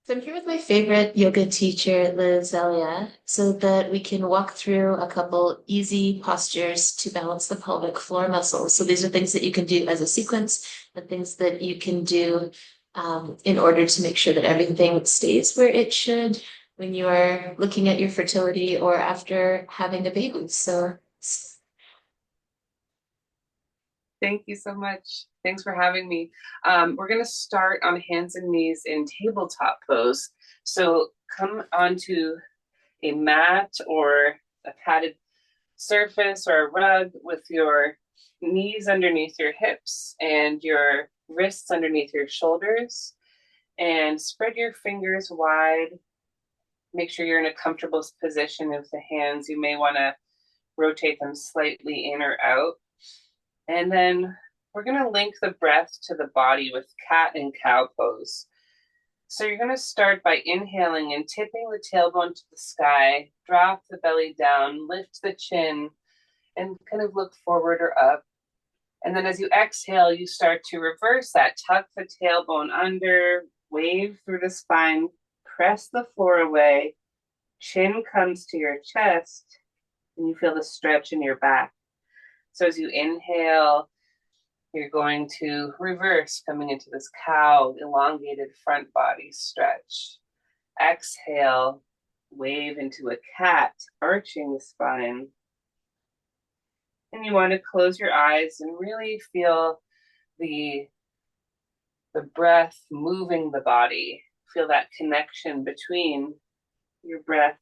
So I'm here with my favorite yoga teacher, Liz Zelia, so that we can walk through a couple easy postures to balance the pelvic floor muscles. So these are things that you can do as a sequence and things that you can do in order to make sure that everything stays where it should when you are looking at your fertility or after having a baby. So Thank you so much. Thanks for having me. We're going to start on hands and knees in tabletop pose. So come onto a mat or a padded surface or a rug with your knees underneath your hips and your wrists underneath your shoulders, and spread your fingers wide. Make sure you're in a comfortable position with the hands. You may want to rotate them slightly in or out. And then we're going to link the breath to the body with cat and cow pose. So you're going to start by inhaling and tipping the tailbone to the sky, drop the belly down, lift the chin, and kind of look forward or up. And then as you exhale, you start to reverse that. Tuck the tailbone under, wave through the spine, press the floor away, chin comes to your chest, and you feel the stretch in your back. So as you inhale, you're going to reverse, coming into this cow, elongated front body stretch. Exhale, wave into a cat, arching the spine. And you want to close your eyes and really feel the breath moving the body. Feel that connection between your breath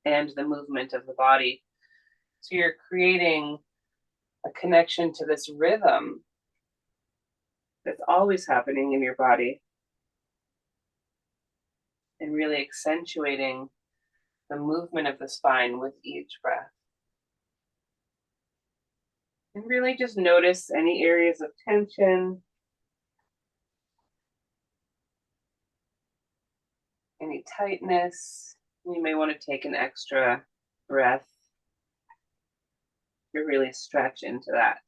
and the movement of the body. So you're creating a connection to this rhythm that's always happening in your body and really accentuating the movement of the spine with each breath. And really just notice any areas of tension, any tightness. You may want to take an extra breath to really stretch into that.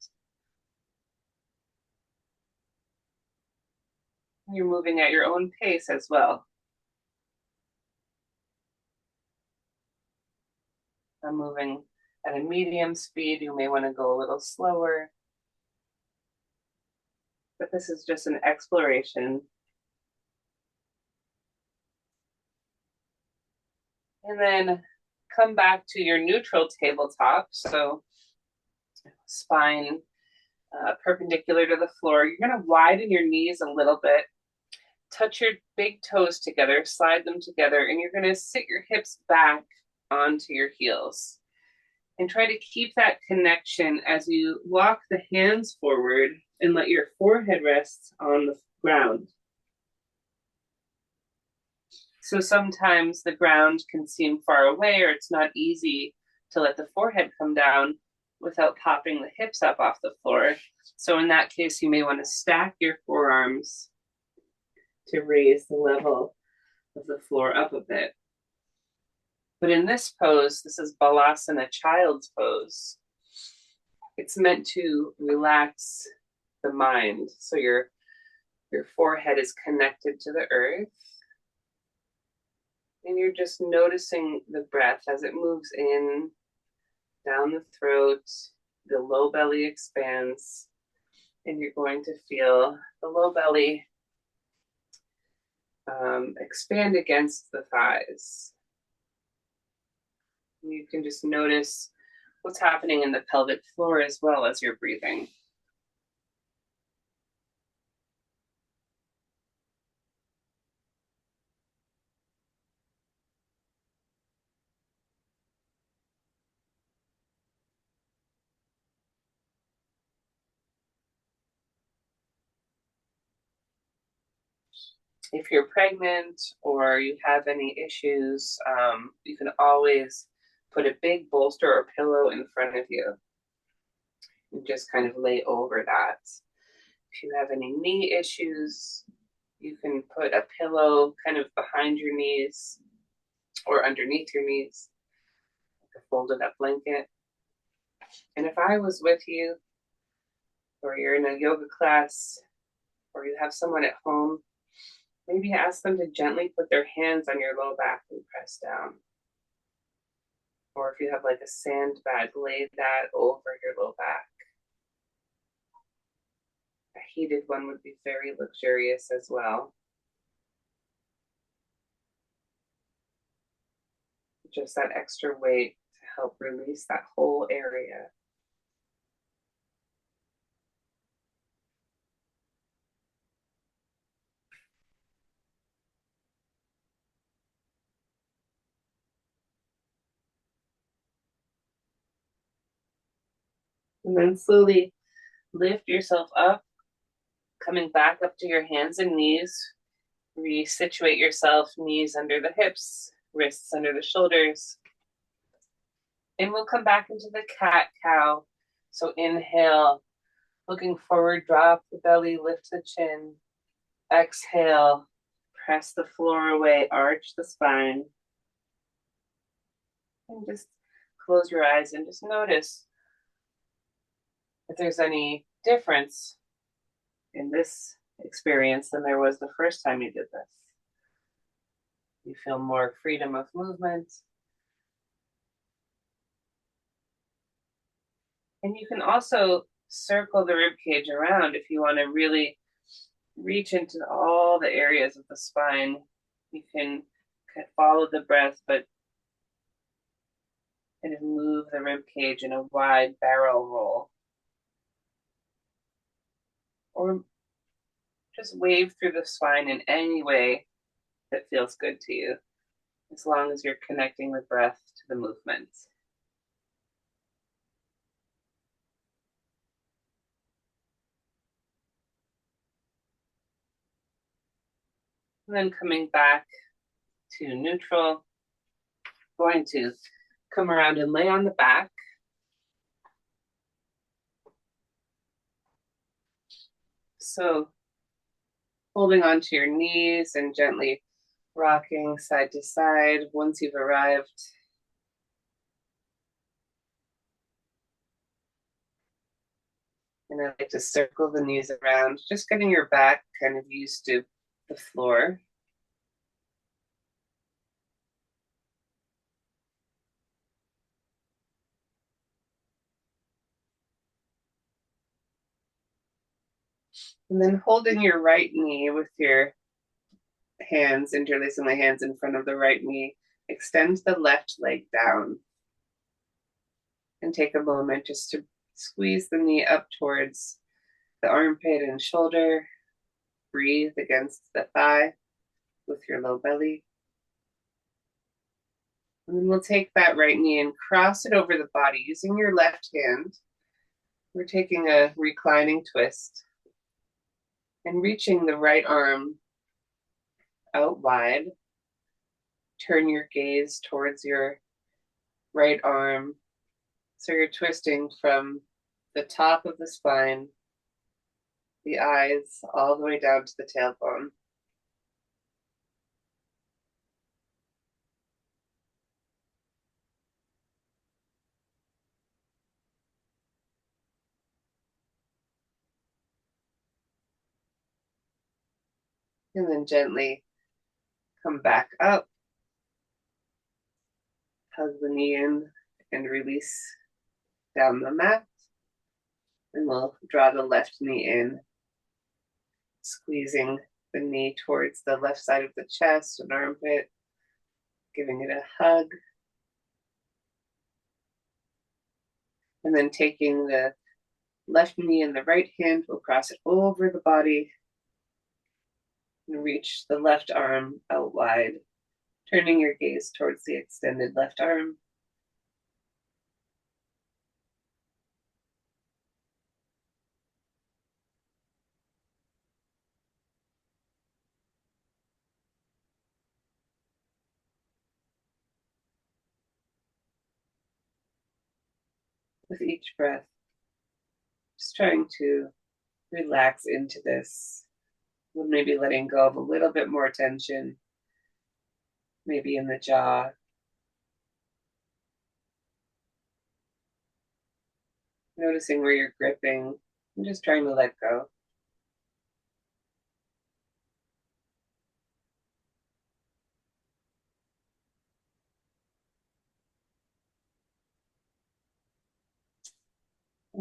You're moving at your own pace as well. I'm moving at a medium speed. You may want to go a little slower. But this is just an exploration. And then come back to your neutral tabletop. So spine perpendicular to the floor. You're going to widen your knees a little bit. Touch your big toes together, slide them together, and you're going to sit your hips back onto your heels. And try to keep that connection as you walk the hands forward and let your forehead rest on the ground. So sometimes the ground can seem far away, or it's not easy to let the forehead come down without popping the hips up off the floor. So in that case, you may want to stack your forearms to raise the level of the floor up a bit. But in this pose, this is Balasana, child's pose. It's meant to relax the mind. So your forehead is connected to the earth. And you're just noticing the breath as it moves in, down the throat, the low belly expands, and you're going to feel the low belly expand against the thighs. You can just notice what's happening in the pelvic floor as well as you're breathing. If you're pregnant or you have any issues, you can always put a big bolster or pillow in front of you and just kind of lay over that. If you have any knee issues, you can put a pillow kind of behind your knees or underneath your knees, like a folded up blanket. And if I was with you, or you're in a yoga class, or you have someone at home, Maybe ask them to gently put their hands on your low back and press down. Or if you have like a sandbag, lay that over your low back. A heated one would be very luxurious as well. Just that extra weight to help release that whole area. And then slowly lift yourself up, coming back up to your hands and knees. Resituate yourself, knees under the hips, wrists under the shoulders. And we'll come back into the cat-cow. So inhale, looking forward, drop the belly, lift the chin. Exhale, press the floor away, arch the spine. And just close your eyes and just notice if there's any difference in this experience than there was the first time you did this. You feel more freedom of movement. And you can also circle the rib cage around if you want to really reach into all the areas of the spine. You can follow the breath, but kind of move the rib cage in a wide barrel roll. Or just wave through the spine in any way that feels good to you, as long as you're connecting the breath to the movement. And then coming back to neutral, going to come around and lay on the back. So holding onto your knees and gently rocking side to side once you've arrived. And I like to circle the knees around, just getting your back kind of used to the floor. And then holding your right knee with your hands, interlacing my hands in front of the right knee, extend the left leg down. And take a moment just to squeeze the knee up towards the armpit and shoulder. Breathe against the thigh with your low belly. And then we'll take that right knee and cross it over the body using your left hand. We're taking a reclining twist and reaching the right arm out wide. Turn your gaze towards your right arm. So you're twisting from the top of the spine, the eyes, all the way down to the tailbone. And then gently come back up, hug the knee in, and release down the mat. And we'll draw the left knee in, squeezing the knee towards the left side of the chest and armpit, giving it a hug. And then taking the left knee in the right hand, we'll cross it over the body and reach the left arm out wide, turning your gaze towards the extended left arm. With each breath, just trying to relax into this, maybe letting go of a little bit more tension, maybe in the jaw. Noticing where you're gripping and just trying to let go.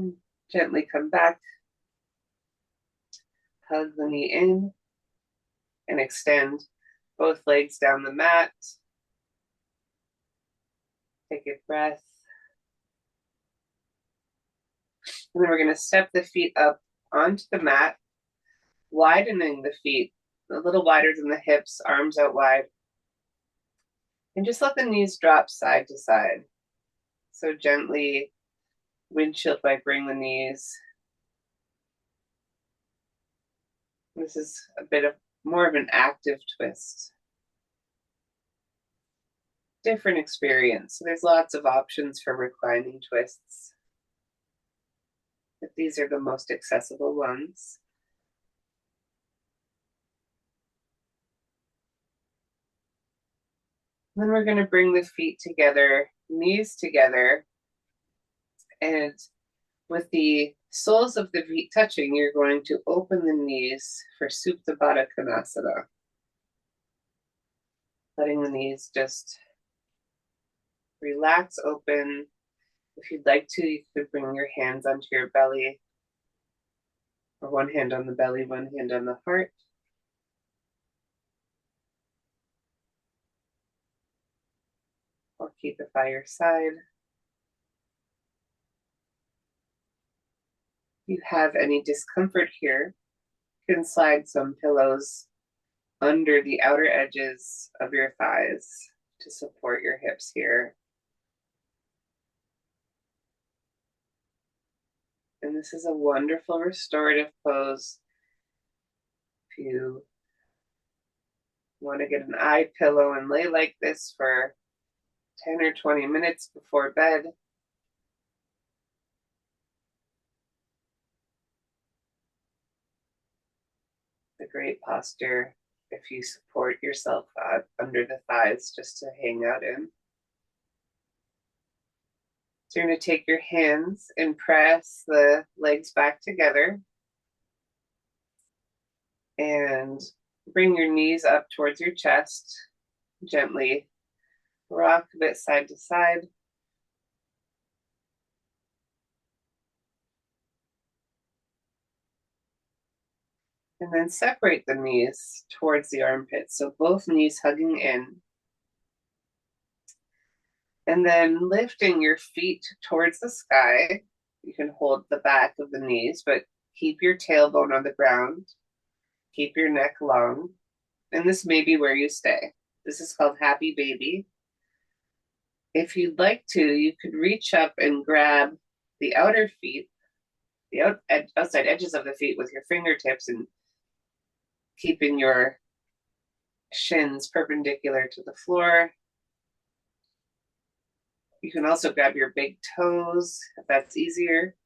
And gently come back. Hug the knee in and extend both legs down the mat. Take a breath. And then we're going to step the feet up onto the mat, widening the feet a little wider than the hips, arms out wide. And just let the knees drop side to side. So gently windshield vipering the knees. This is a bit of more of an active twist. Different experience. So there's lots of options for reclining twists, but these are the most accessible ones. Then we're going to bring the feet together, knees together, and with the soles of the feet touching, you're going to open the knees for Supta Baddha Konasana. Letting the knees just relax open. If you'd like to, you could bring your hands onto your belly, or one hand on the belly, one hand on the heart. Or keep it by your side. If you have any discomfort here, you can slide some pillows under the outer edges of your thighs to support your hips here. And this is a wonderful restorative pose. If you want to get an eye pillow and lay like this for 10 or 20 minutes before bed, a great posture if you support yourself under the thighs just to hang out in. So you're going to take your hands and press the legs back together and bring your knees up towards your chest. Gently rock a bit side to side. And then separate the knees towards the armpits. So both knees hugging in. And then lifting your feet towards the sky. You can hold the back of the knees, but keep your tailbone on the ground. Keep your neck long. And this may be where you stay. This is called Happy Baby. If you'd like to, you could reach up and grab the outer feet, the outside edges of the feet with your fingertips, and keeping your shins perpendicular to the floor. You can also grab your big toes if that's easier.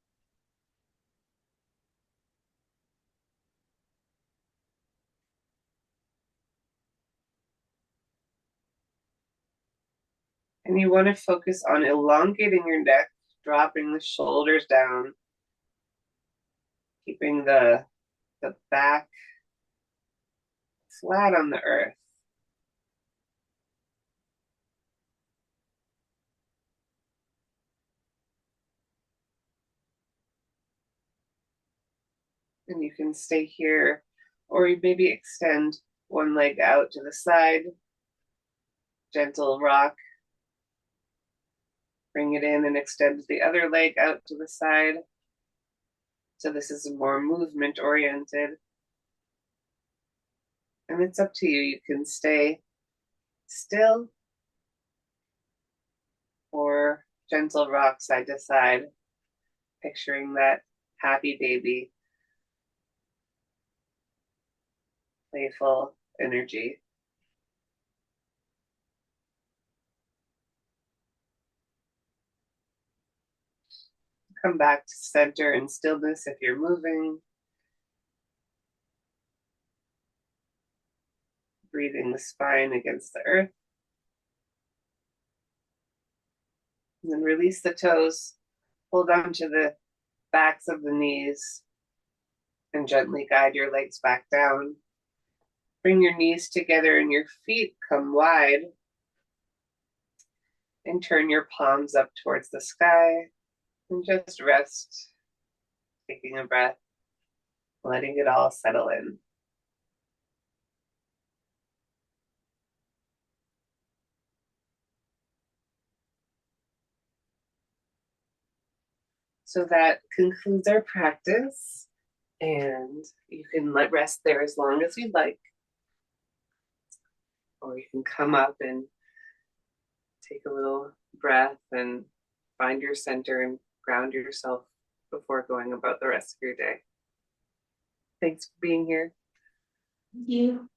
And you want to focus on elongating your neck, dropping the shoulders down, keeping the back flat on the earth. And you can stay here, or you maybe extend one leg out to the side, gentle rock. Bring it in and extend the other leg out to the side. So this is more movement oriented. And it's up to you. You can stay still or gentle rock side to side, picturing that happy baby, playful energy. Come back to center and stillness if you're moving. Breathing the spine against the earth. And then release the toes. Hold on to the backs of the knees and gently guide your legs back down. Bring your knees together and your feet come wide. And turn your palms up towards the sky and just rest Taking a breath, letting it all settle in. So that concludes our practice, and you can let rest there as long as you'd like, or you can come up and take a little breath and find your center and ground yourself before going about the rest of your day. Thanks for being here. Thank you.